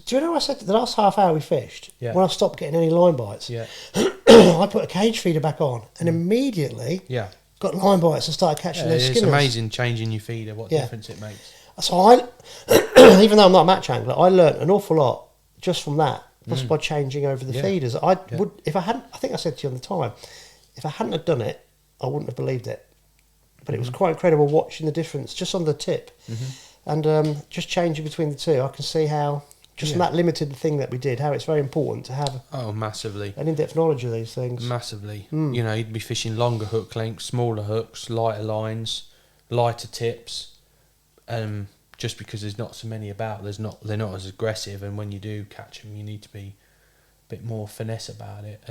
Do you know what I said? The last half hour we fished, Yeah. when I stopped getting any line bites, Yeah. I put a cage feeder back on and immediately Yeah. got line bites and started catching Yeah, those it's skimmers. amazing changing your feeder, what Yeah. difference it makes. So I, even though I'm not a match angler, I learnt an awful lot just from that, just by changing over the Yeah. feeders. I would, if I hadn't, I think I said to you on the time, if I hadn't have done it, I wouldn't have believed it. But it was quite incredible watching the difference just on the tip, and just changing between the two. I can see how just from that limited thing that we did, how it's very important to have Oh, massively. an in-depth knowledge of these things. Massively. You know, you'd be fishing longer hook lengths, smaller hooks, lighter lines, lighter tips. Just because there's not so many about, they're not as aggressive, and when you do catch them, you need to be a bit more finesse about it.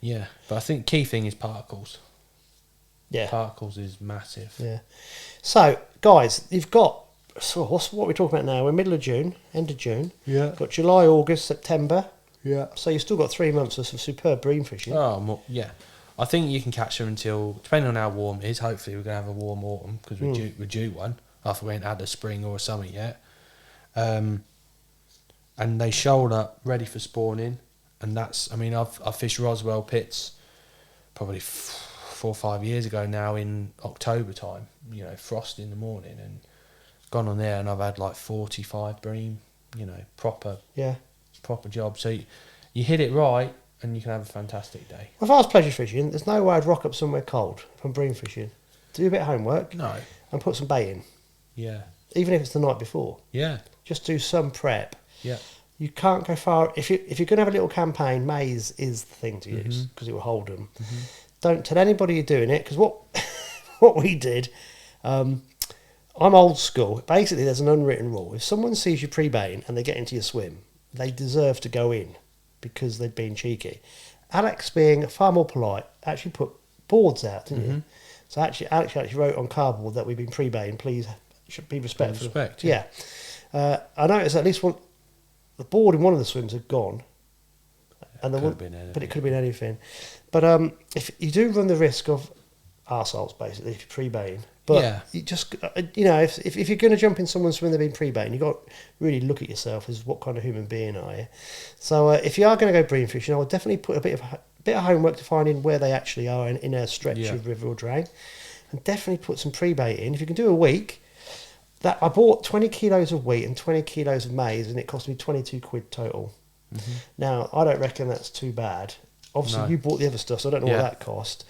Yeah, but I think key thing is particles. Yeah. Particles is massive. Yeah. So, guys, you've got, so what we're talking about now? We're middle of June, end of June. Yeah. Got July, August, September. Yeah. So you've still got 3 months of some superb bream fishing. Oh, yeah. I think you can catch them until, depending on how warm it is. Hopefully, we're going to have a warm autumn because we're due one after we ain't had a spring or a summer yet. And they shoal up ready for spawning, and that's. I mean, I've fished Roswell pits probably 4 or 5 years ago now in October time. You know, frost in the morning, and gone on there, and I've had like 45 bream. You know, proper job. So you hit it right, and you can have a fantastic day. If I was pleasure fishing, there's no way I'd rock up somewhere cold if I'm bream fishing. Do a bit of homework. No. And put some bait in. Yeah. Even if it's the night before. Yeah. Just do some prep. Yeah. You can't go far. If you're going to have a little campaign, maize is the thing to use because it will hold them. Don't tell anybody you're doing it, because what we did, I'm old school. Basically, there's an unwritten rule. If someone sees you pre-baiting and they get into your swim, they deserve to go in because they've been cheeky. Alex, being far more polite, actually put boards out, didn't you? So Alex actually wrote on cardboard that we've been pre-baiting. Please should be respectful. Respect, yeah. I noticed at least the board in one of the swims had gone, and Could have been anything. but it could have been anything. But if you do run the risk of arseholes, basically, if you're pre-baiting. But Yeah. you just, if you're going to jump in someone's swim they've been pre-baiting, you've got to really look at yourself as what kind of human being are you. So if you are going to go bream fishing, I would definitely put a bit of homework to finding where they actually are in a stretch of river or drain, and definitely put some pre-bait in. If you can do a week, that I bought 20 kilos of wheat and 20 kilos of maize, and it cost me 22 quid total. Now, I don't reckon that's too bad. Obviously, No. you bought the other stuff, so I don't know Yeah. what that cost.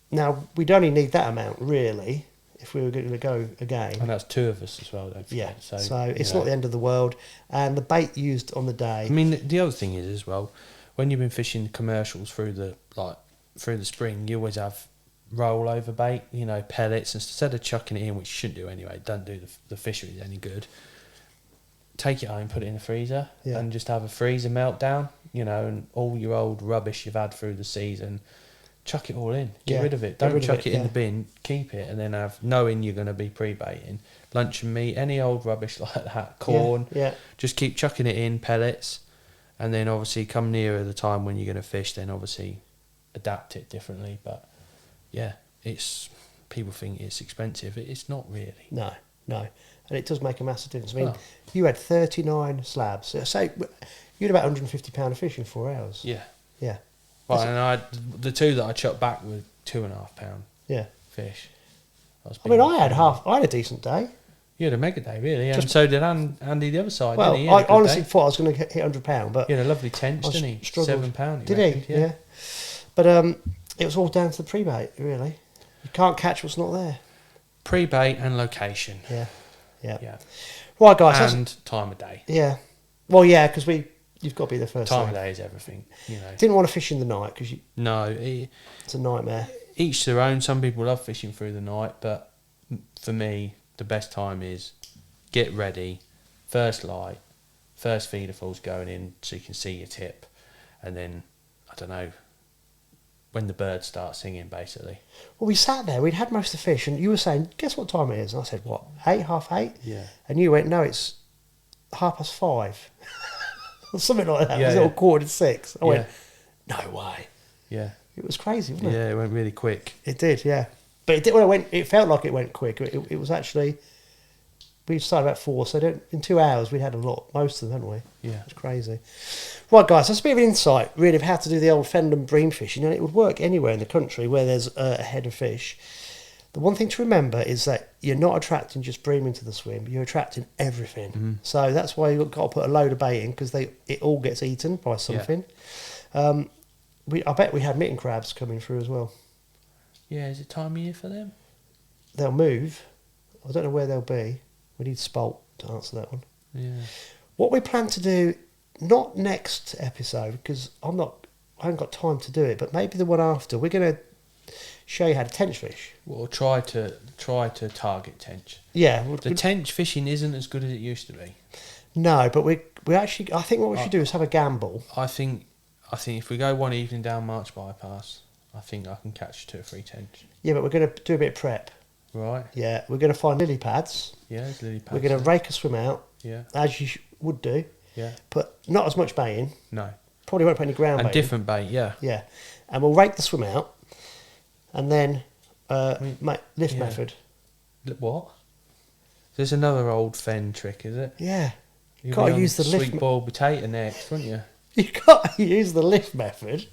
Now, we'd only need that amount, really, if we were going to go again. And that's 2 of us as well, don't Yeah, forget. so it's not the end of the world. And the bait used on the day... I mean, the other thing is as well, when you've been fishing commercials through the spring, you always have rollover bait, pellets. Instead of chucking it in, which you shouldn't do anyway, don't do the fisheries any good. Take it home, put it in the freezer, and just have a freezer meltdown, and all your old rubbish you've had through the season, chuck it all in. Get rid of it. Don't chuck it in the bin. Keep it, and then knowing you're going to be pre-baiting, luncheon meat, any old rubbish like that, corn. Yeah. Just keep chucking it in, pellets, and then obviously come nearer the time when you're going to fish, then obviously adapt it differently. But yeah, people think it's expensive. It's not really. No. and it does make a massive difference. I mean, Oh. you had 39 slabs. So you had about £150 of fish in 4 hours. Yeah. Yeah. Well, That's- and the two that I chucked back were £2.5 Yeah. fish. I mean, I had a decent day. You had a mega day, really, and Just- so did Andy the other side, Well, didn't he? He had I a good honestly day. thought I was going to hit £100, but He had a lovely tench, I didn't he? struggled. £7. Did reckoned, he? Yeah. But it was all down to the pre-bait, really. You can't catch what's not there. Pre-bait and location. Yeah. Yeah. Yeah. Right, guys. that's- And time of day. Yeah. Well, yeah, because you've got to be the first Time of thing. day is everything, you know. Didn't want to fish in the night because No, it's a nightmare. each their own. Some people love fishing through the night, but for me, the best time is get ready, first light, first feeder falls going in so you can see your tip, and then, I don't know, when the birds start singing, basically. Well, we sat there, we'd had most of the fish, and you were saying, guess what time it is? And I said, what, 8, half 8? Yeah. And you went, no, it's 5:30. Or something like that. Yeah, it was yeah. all 5:45. I Yeah. went, no way. Yeah. It was crazy, wasn't it? Yeah, it went really quick. It did, yeah. But it did. Well, it felt like it went quick. It was actually. We started about 4, so in 2 hours we had a lot, most of them, hadn't we? Yeah. It's crazy. Right, guys, that's a bit of an insight, really, of how to do the old FENLAND BREAM fishing, and it would work anywhere in the country where there's a head of fish. The one thing to remember is that you're not attracting just bream into the swim; you're attracting everything. Mm-hmm. So that's why you've got to put a load of bait in because it all gets eaten by something. I bet we had mitten crabs coming through as well. Yeah, is it time of year for them? They'll move. I don't know where they'll be. We need Spolt to answer that one. Yeah. What we plan to do, not next episode, because I haven't got time to do it, but maybe the one after, we're going to show you how to tench fish. Well, try to target tench. Yeah. The tench fishing isn't as good as it used to be. No, but we actually, I think what we should do is have a gamble. I think if we go one evening down March Bypass, I think I can catch 2 or 3 tench. Yeah, but we're going to do a bit of prep. Right? Yeah, we're going to find lily pads. Yeah, it's lily pads. We're going to rake a swim out, Yeah. as you would do. Yeah. Put not as much bait in. No. Probably won't put any ground And bait different bait, yeah. in. Yeah. And we'll rake the swim out. And then lift yeah. method. What? There's another old fen trick, is it? Yeah. You'd Gotta be on use the lift sweet boiled potato next, wouldn't you? You got to use the lift method.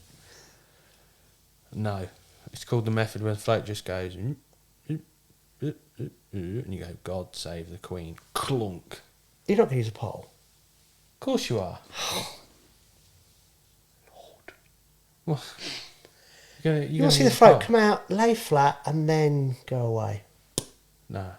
No. It's called the method where the float just goes and you go, God save the Queen. Clunk. You're not going to use a pole. Of course you are. Well, You want to see the float come out, lay flat, and then go away. Nah.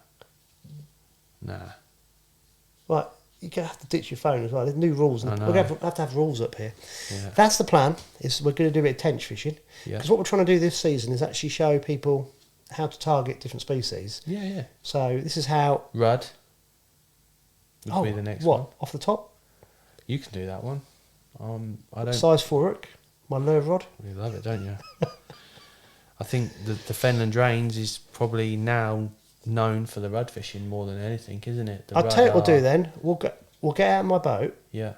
Right, you're going to have to ditch your phone as well. There's new rules. I And know. we're going to have to have rules up here. Yeah. That's the plan. Is we're going to do a bit of tench fishing. Yeah. Because what we're trying to do this season is actually show people how to target different species. Yeah, yeah. So this is how... Rudd would be the next what? one. Off the top? You can do that one. I don't. Size 4 hook. My lure rod. You love it, don't you? I think the FENLAND Drains is probably now known for the rudd fishing more than anything, isn't it? The I'll tell you what we'll do rudd then. We'll get out of my boat. Yeah,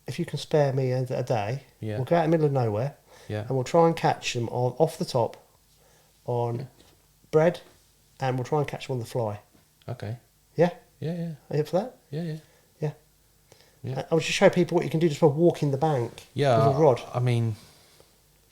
If you can spare me a day. Yeah. We'll go out in the middle of nowhere. yeah. And we'll try and catch them off the top on bread, and we'll try and catch them on the fly. Okay. Yeah? Yeah, yeah, Are you up for that? yeah, yeah. Yeah. Yeah. I'll just show people what you can do just by walking the bank Yeah, with a rod. I mean,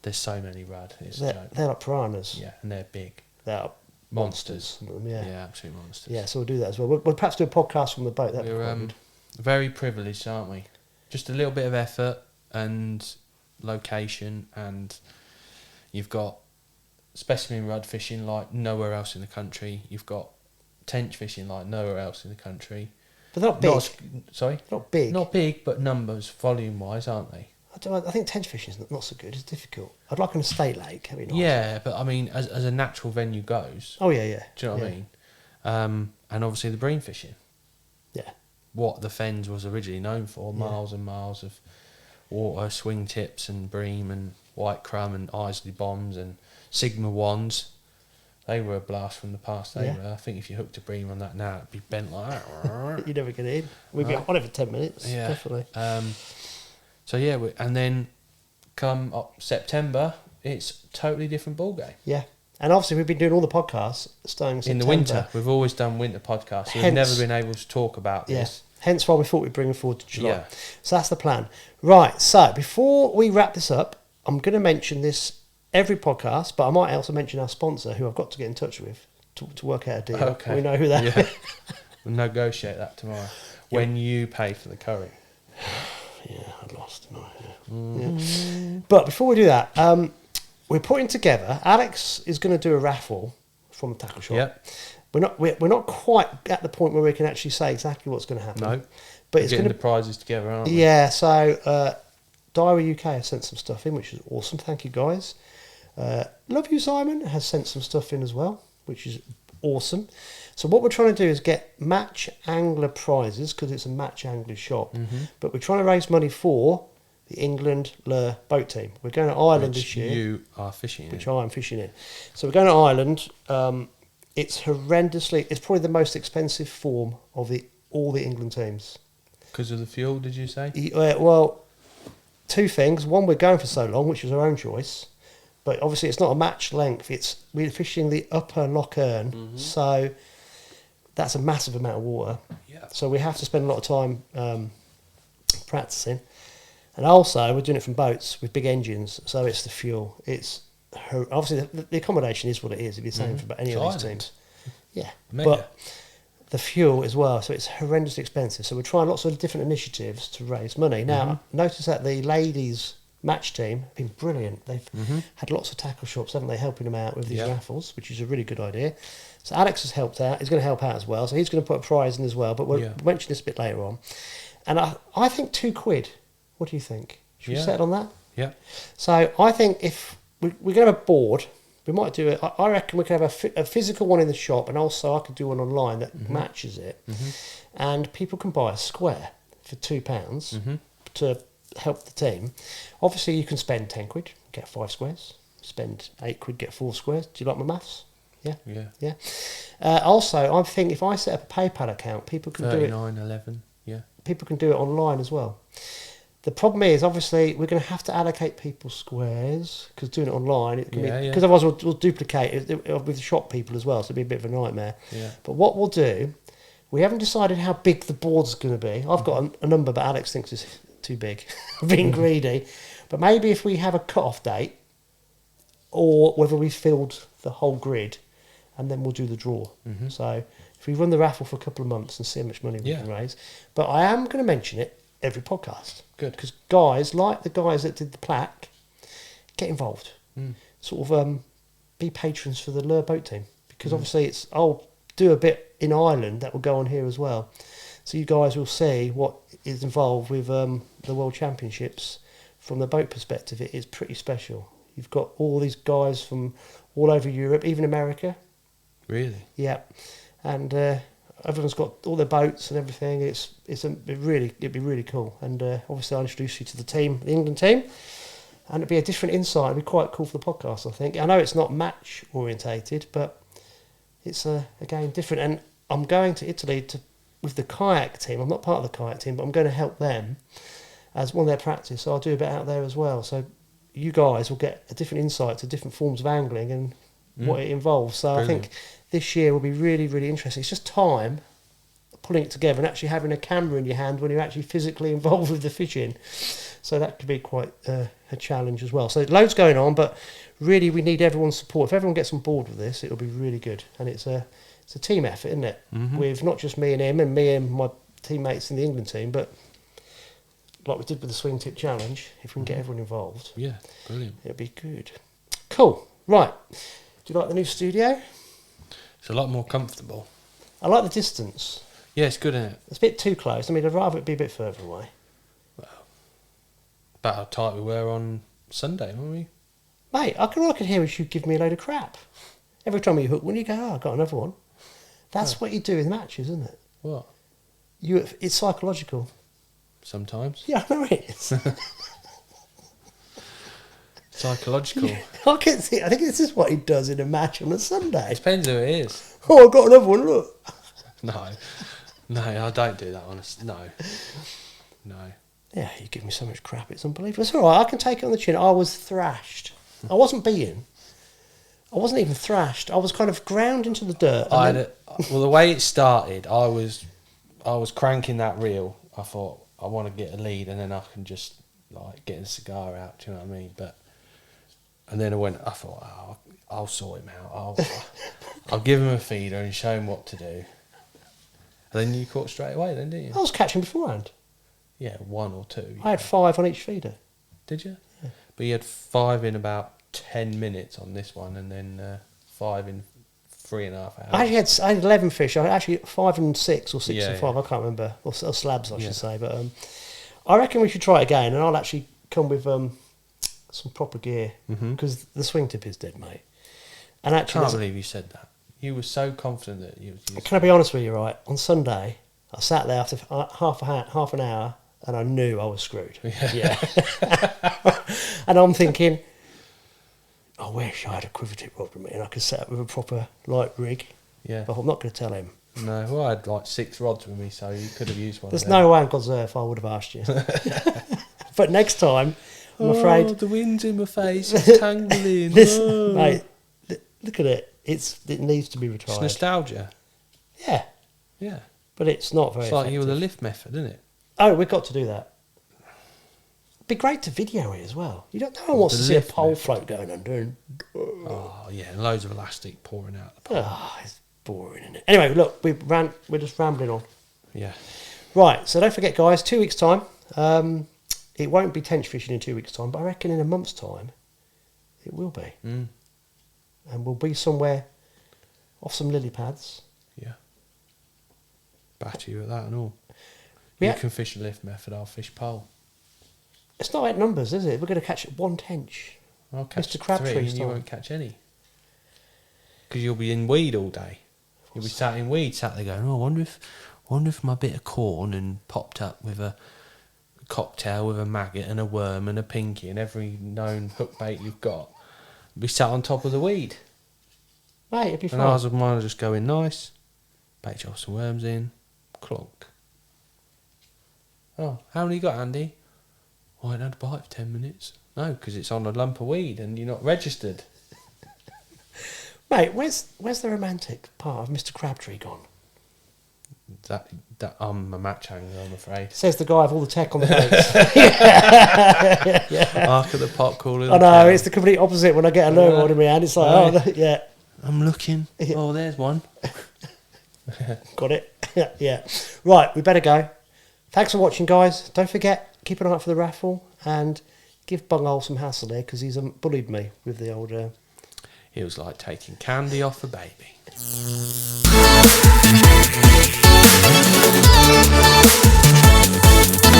there's so many rudd. It's a joke. They're like piranhas. Yeah, and they're big. They're Monsters. some of them, yeah. Yeah, absolute monsters. Yeah, so we'll do that as well. We'll perhaps do a podcast from the boat. That'd be We're quite good. very privileged, aren't we? Just a little bit of effort and location, and you've got specimen rudd fishing like nowhere else in the country. You've got tench fishing like nowhere else in the country. But they're not big. Sorry? Not big. Not big, but numbers, volume-wise, aren't they? I think tench fishing is not so good. It's difficult. I'd like an estate lake. That'd be nice. Yeah, but I mean, as a natural venue goes, Oh, yeah, yeah. do you know what yeah. I mean? And obviously the bream fishing. Yeah. What the Fens was originally known for, miles and miles of water, swing tips and bream and white crumb and Isley bombs and Sigma wands. They were a blast from the past. They Yeah. were. I think if you hooked a bream on that now, it'd be bent like that. You never get in. We'd be on it for 10 minutes. Yeah. Definitely. So yeah, and then come up September, it's a totally different ball game. Yeah. And obviously, we've been doing all the podcasts starting In September. the winter, we've always done winter podcasts. So we've Hence- never been able to talk about Yeah. this. Hence why we thought we'd bring them forward to July. Yeah. So that's the plan. Right. So before we wrap this up, I'm going to mention this every podcast, but I might also mention our sponsor, who I've got to get in touch with to work out a deal. Okay. We know who that Yeah. is. We'll negotiate that tomorrow when you pay for the curry. Yeah, I lost tonight. Yeah. But before we do that, we're putting together. Alex is going to do a raffle from the tackle shop. Yep. We're not quite at the point where we can actually say exactly what's going to happen. No. but We're it's getting going the prizes together, aren't we? Yeah. So Diary UK has sent some stuff in, which is awesome. Thank you guys. Love You Simon has sent some stuff in as well, which is awesome. So what we're trying to do is get match angler prizes because it's a match angler shop. But we're trying to raise money for the England lure boat team. We're going to Ireland Which this year, you are fishing in. which I am fishing in. So we're going to Ireland. It's horrendously. It's probably the most expensive form of all the England teams. Because of the fuel, did you say? Well, two things. One, we're going for so long, which was our own choice. But obviously, it's not a match length. We're fishing the upper Loch Earn, so that's a massive amount of water. Yeah. So we have to spend a lot of time practicing. And also, we're doing it from boats with big engines, so it's the fuel. It's obviously the accommodation is what it is. It'd be the same for any of these Ireland. teams. Yeah, Mega. but the fuel as well. So it's horrendously expensive. So we're trying lots of different initiatives to raise money. Now, notice that the ladies' match team have been brilliant. They've had lots of tackle shops, haven't they, helping them out with these raffles, which is a really good idea. So Alex has helped out. He's going to help out as well. So he's going to put a prize in as well. But we'll mention this a bit later on. And I think £2. What do you think? Should we settle on that? Yeah. So I think if we're going to have a board, we might do it. I reckon we can have a physical one in the shop, and also I could do one online that matches it. And people can buy a square for £2 to help the team. Obviously, you can spend £10, get 5 squares. Spend £8, get 4 squares. Do you like my maths? Yeah. Yeah. Yeah. Also, I think if I set up a PayPal account, people can do it. 39.11. Yeah. People can do it online as well. The problem is, obviously, we're going to have to allocate people squares because doing it online, it can because otherwise we'll duplicate it with the shop people as well, so it'll be a bit of a nightmare. Yeah. But what we'll do, we haven't decided how big the board's going to be. I've got a number, but Alex thinks it's too big. Being greedy. But maybe if we have a cut-off date, or whether we filled the whole grid, and then we'll do the draw. So if we run the raffle for a couple of months and see how much money we can raise. But I am going to mention it every podcast. Good. Because guys, like the guys that did the plaque, get involved. Sort of be patrons for the lure boat team. Because obviously I'll do a bit in Ireland that will go on here as well. So you guys will see what is involved with the World Championships from the boat perspective. It is pretty special. You've got all these guys from all over Europe, even America. Really? Yeah. And everyone's got all their boats and everything. It'd be really cool. And obviously I'll introduce you to the team, the England team. And it'd be a different insight. It'd be quite cool for the podcast, I think. I know it's not match orientated, but it's again different. And I'm going to Italy with the kayak team. I'm not part of the kayak team, but I'm going to help them as one of their practice. So I'll do a bit out there as well. So you guys will get a different insight to different forms of angling and what it involves. So Brilliant. I think this year will be really, really interesting. It's just time pulling it together and actually having a camera in your hand when you're actually physically involved with the fishing. So that could be quite a challenge as well. So loads going on, but really we need everyone's support. If everyone gets on board with this, it'll be really good. And it's a team effort, isn't it? With not just me and him and me and my teammates in the England team, but like we did with the SWINGTIP challenge, if we can get everyone involved, Yeah. Brilliant. it'll be good. Cool. Right. Do you like the new studio? It's a lot more comfortable. I like the distance. Yeah, it's good, isn't it? It's a bit too close. I mean, I'd rather it be a bit further away. About how tight we were on Sunday, weren't we? Mate, I could hear as you give me a load of crap. Every time you hook one, you go, oh, I've got another one. That's what you do in matches, isn't it? What? It's psychological. Sometimes. Yeah, I know it is. Psychological. I can see. I think this is what he does in a match on a Sunday. Depends who it is. Oh, I've got another one, look. No, I don't do that, honestly. No. Yeah, you give me so much crap, it's unbelievable. It's all right, I can take it on the chin. I was thrashed. I wasn't beaten. I wasn't even thrashed. I was kind of ground into the dirt. Well, the way it started, I was cranking that reel. I thought I want to get a lead, and then I can just like get a cigar out. Do you know what I mean? And then I thought, oh, I'll sort him out. I'll give him a feeder and show him what to do. And then you caught straight away, then didn't you? I was catching beforehand. Yeah, 1 or 2. I had 5 on each feeder. Did you? Yeah. But you had 5 in about 10 minutes on this one, and then 5 in 3.5 hours. I had 11 fish. I had actually 5 and 6 or 6 Yeah, and 5. yeah. I can't remember. Or slabs, I should say. But I reckon we should try it again, and I'll actually come with some proper gear because the swing tip is dead, mate. And I actually, can't believe you said that. You were so confident that you. Can I be honest with you? Right, on Sunday, I sat there after half an hour, and I knew I was screwed. Yeah. And I'm thinking, I wish I had a quiver tip rod with me, and I could set up with a proper light rig. Yeah. But I'm not going to tell him. No, well, I had like 6 rods with me, so you could have used one. There's no way on God's earth I would have asked you. But next time, I'm afraid. The wind's in my face. It's tangling. Listen, mate, look at it. It needs to be It's retired. nostalgia. Yeah, Yeah. but it's not very. It's like you were the effective. lift method, isn't it? Oh, we've got to do that. It'd be great to video it as well. No one wants The to see a lift pole method. float going under. And, Oh, yeah, and loads of elastic pouring out the pole. it's boring, isn't it? Anyway, look, we're just rambling on. Yeah. Right, so don't forget, guys, 2 weeks' time. It won't be tench fishing in 2 weeks' time, but I reckon in a month's time, it will be. Mm. And we'll be somewhere off some lily pads. Yeah. Batter you at that and all. Yeah. You can fish a lift method, I'll fish pole. It's not 8 numbers, is it? We're going to catch 1 tench. I'll catch Mr. Crabtree 3 and you style. won't catch any. Because you'll be in weed all day. You'll be sat in weed, sat there going, oh, I wonder if my bit of corn and popped up with a cocktail with a maggot and a worm and a pinky and every known hook bait you've got. Be sat on top of the weed. Mate, it'd be And fine. ours of mine will just go in nice, bait drop some worms in, clonk. Oh, how many you got, Andy? Oh, I ain't had a bite for 10 minutes. No, because it's on a lump of weed and you're not registered. Mate, where's the romantic part of Mr. Crabtree gone? That I'm a match hanger, I'm afraid. Says the guy with all the tech on the boats. Arc of the pot calling. I know, it's the complete opposite when I get a lure rod in my hand. It's like, Right. oh, yeah, I'm looking. Oh, there's one. got it. Yeah. Right, we better go. Thanks for watching, guys. Don't forget, keep an eye out for the raffle and give Bunghole some hassle there because he's bullied me with the old... It was like taking candy off a baby. Thank you.